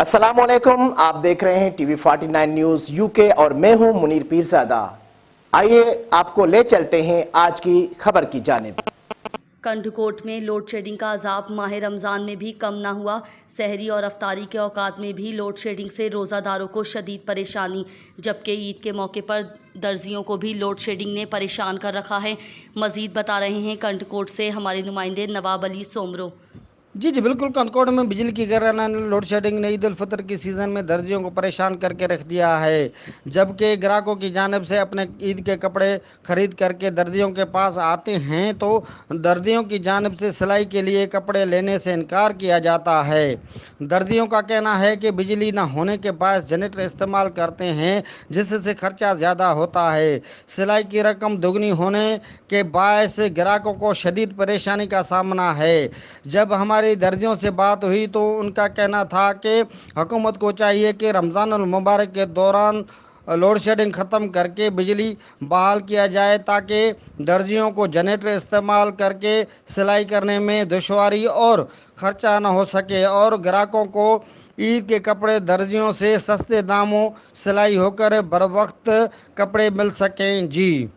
अस्सलामुअलैकुम, आप देख रहे हैं टीवी 49 न्यूज यूके और मैं हूं मुनीर पीरज़ादा। आइए आपको ले चलते हैं आज की खबर की जानिब। कंठकोट में लोड शेडिंग का अजाब माह रमज़ान में भी कम न हुआ। सहरी और अफ्तारी के औकात में भी लोड शेडिंग से रोज़ादारों को शदीद परेशानी, जबकि ईद के मौके पर दर्जियों को भी लोड शेडिंग ने परेशान कर रखा है। मजीद बता रहे हैं कंठकोट से हमारे नुमाइंदे नवाब अली सोमरो। जी बिल्कुल। कंठकोट में बिजली की गिरना लोड शेडिंग ने ईद उल फितर की सीज़न में दर्जियों को परेशान करके रख दिया है, जबकि ग्राहकों की जानिब से अपने ईद के कपड़े खरीद करके दर्जियों के पास आते हैं तो दर्जियों की जानिब से सिलाई के लिए कपड़े लेने से इनकार किया जाता है। दर्जियों का कहना है कि बिजली न होने के बायस जनरेटर इस्तेमाल करते हैं, जिससे खर्चा ज़्यादा होता है। सिलाई की रकम दुगनी होने के बायस ग्राहकों को शदीद परेशानी का सामना है। जब हमारे दर्जियों से बात हुई तो उनका कहना था कि हुकूमत को चाहिए कि रमज़ान अल मुबारक के दौरान लोड शेडिंग ख़त्म करके बिजली बहाल किया जाए, ताकि दर्जियों को जनरेटर इस्तेमाल करके सिलाई करने में दुश्वारी और ख़र्चा न हो सके और ग्राहकों को ईद के कपड़े दर्जियों से सस्ते दामों सिलाई होकर बर वक्त कपड़े मिल सकें। जी।